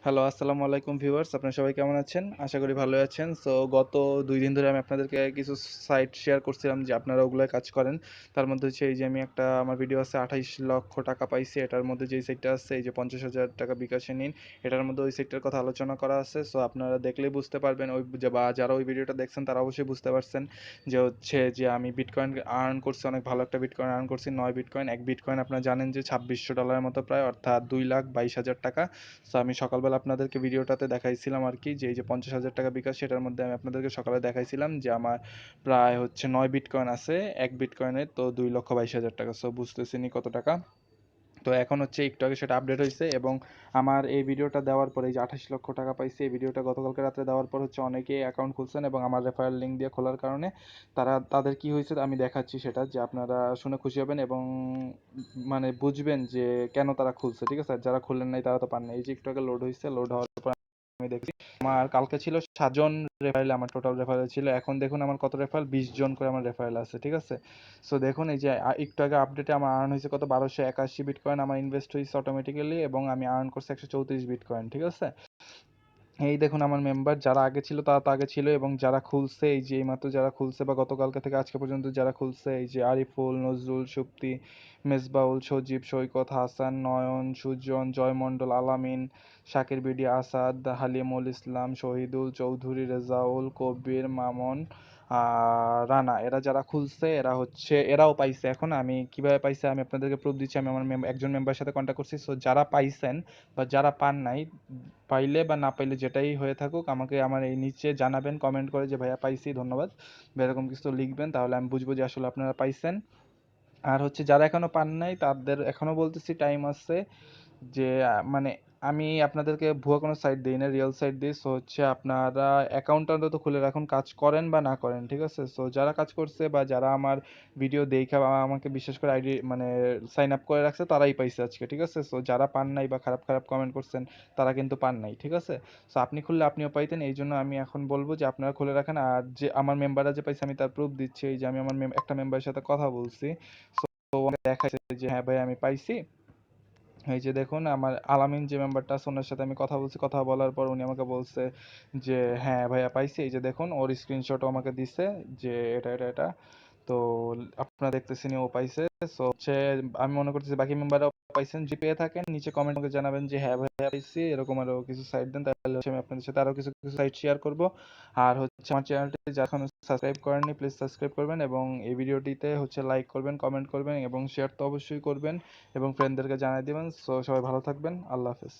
Hello, আসসালামু আলাইকুম viewers. আপনারা সবাই কেমন আছেন? আশা করি ভালোই আছেন। সো গত ২ দিন ধরে আমি আপনাদেরকে কিছু সাইট শেয়ার করছিলাম যে আপনারা ওগুলায় কাজ করেন। তার মধ্যে হচ্ছে এই যে আমি একটা আমার ভিডিও আছে ২৮ লক্ষ টাকা পাইছি। এটার মধ্যে যেই সাইটটা আছে এই যে ৫০,০০০ টাকা বিকাশে নিন। এটার মধ্যে ওই সাইটটার কথা আলোচনা করা আছে। সো আপনারা দেখলেই বুঝতে পারবেন ওই যে বা যারা ওই ভিডিওটা দেখছেন তারা অবশ্যই বুঝতে পারছেন যে হচ্ছে যে আমি বিটকয়েন আর্ন করছি, অনেক ভালো একটা বিটকয়েন আর্ন করছি। ৯ বিটকয়েন। ১ বিটকয়েন আপনারা জানেন যে $২৬০০ মতো প্রায়, অর্থাৎ ২,২২,০০০ টাকা। সো আমি সকালবেলা আপনাদেরকে ভিডিওটাতে দেখাইছিলাম আর কি যে এই যে ৫০,০০০ টাকা বিকাশ, সেটার মধ্যে আমি আপনাদেরকে সকালে দেখাইছিলাম যে আমার প্রায় হচ্ছে ৯ বিটকয়েন আছে। ১ বিটকয়েনের তো ২,২২,০০০ টাকা। সো বুঝতেছেনই কত টাকা। তো এখন হচ্ছে একটু আগে সেটা আপডেট হয়েছে এবং আমার এই ভিডিওটা দেওয়ার পরে এই যে ২৮ লক্ষ টাকা পাইছি, এই ভিডিওটা গতকালকে রাতে দেওয়ার পর হচ্ছে অনেকেই অ্যাকাউন্ট খুলছেন এবং আমার রেফারেল লিঙ্ক দিয়ে খোলার কারণে তাদের কি হয়েছে আমি দেখাচ্ছি সেটা, যে আপনারা শুনে খুশি হবেন এবং মানে বুঝবেন যে কেন তারা খুলছে। ঠিক আছে, যারা খুললেন নাই তারা তো পান না। এই যে একটু আগে লোড হয়েছে, লোড হওয়ার পর আমি দেখছি আমার কালকে ছিল 7 জন রেফারেল, আমার টোটাল রেফারেল ছিল। এখন দেখুন আমার কত রেফারেল, 20 জন করে আমার রেফারেল আছে। ঠিক আছে, সো দেখুন এই যে একটু আগে আপডেটে আমার আর্ন হয়েছে কত, ১২৮১ বিটকয়েন আমার ইনভেস্ট হয়েছে অটোমেটিক্যালি এবং আমি আর্ন করছি 134 বিটকয়েন। ঠিক আছে, এই দেখুন আমার মেম্বার যারা আগে ছিল তারা তো আগে ছিল এবং যারা খুলছে এই যে এইমাত্র যারা খুলছে বা গতকালকে থেকে আজকে পর্যন্ত যারা খুলছে এই যে আরিফুল, নজরুল, সুপ্তি, মেজবাউল, সজীব, সৈকত, হাসান, নয়ন, সুজন, জয়মণ্ডল, আলামিন, শাকির বিডি, আসাদ, হালিমুল ইসলাম, শহীদুল, চৌধুরী, রেজাউল, কবির, মামুন, রানা, এরা যারা খুলছে এরা হচ্ছে এরাও পাইছে। এখন আমি কিভাবে পাইছে আমি আপনাদেরকে প্রুফ দিচ্ছি। আমি আমার একজন মেম্বারের সাথে কন্ট্যাক্ট করছি। সো যারা পাইছেন বা যারা পান নাই, পাইলে বা না পাইলে যেটাই হয়ে থাকুক আমাকে আমার এই নিচে জানাবেন কমেন্ট করে যে ভাইয়া পাইছি, ধন্যবাদ বা এরকম কিছু লিখবেন, তাহলে আমি বুঝবো যে আসলে আপনারা পাইছেন। আর হচ্ছে যারা এখনো পান নাই তাদের এখনো বলতেছি টাইম আছে, যে মানে আমি আপনাদেরকে ভুয়া কোনো সাইট দিই না, রিয়েল সাইট দিই। সো হচ্ছে আপনারা অ্যাকাউন্টটা অন্তত খুলে রাখুন, কাজ করেন বা না করেন। ঠিক আছে, সো যারা কাজ করছে বা যারা আমার ভিডিও দেখে বা আমাকে বিশেষ করে আইডি মানে সাইন আপ করে রাখছে তারাই পাইছে আজকে। ঠিক আছে, সো যারা পান নাই বা খারাপ খারাপ কমেন্ট করছেন তারা কিন্তু পান নাই। ঠিক আছে, সো আপনি খুললে আপনিও পাইতেন, এই জন্য আমি এখন বলবো যে আপনারা খুলে রাখেন। আর যে আমার মেম্বাররা যে পাইছে আমি তার প্রুফ দিচ্ছি। এই যে আমি আমার একটা মেম্বারের সাথে কথা বলছি, তো দেখাইছে যে হ্যাঁ ভাই আমি পাইছি। এই যে দেখুন আমার আলামিন যে মেম্বারটা আছে ওনার সাথে আমি কথা বলছি, কথা বলার পর উনি আমাকে বলছে যে হ্যাঁ ভাইয়া পাইছি। এই যে দেখুন ওর স্ক্রিনশটও আমাকে দিছে যে এটা। তো আপনারা দেখতেছেন ও পাইছে। সো হচ্ছে আমি মনে করতেছি বাকি মেম্বাররাও পাইছেন। যদি পেয়ে থাকেন নিচে কমেন্ট করে জানাবেন যে হ্যাঁ ভাইয়া পাইছি, এরকম আরো কিছু সাইট দেন, তাহলে হচ্ছে আমি আপনাদের সাথে আরো কিছু কিছু সাইট শেয়ার করব। আর হচ্ছে আমার চ্যানেলটি যারা এখনো সাবস্ক্রাইব করেননি প্লিজ সাবস্ক্রাইব করবেন এবং এই ভিডিওটিতে হচ্ছে লাইক করবেন, কমেন্ট করবেন এবং শেয়ার তো অবশ্যই করবেন এবং ফ্রেন্ডদেরকে জানিয়ে দিবেন। সো সবাই ভালো থাকবেন, আল্লাহ হাফেজ।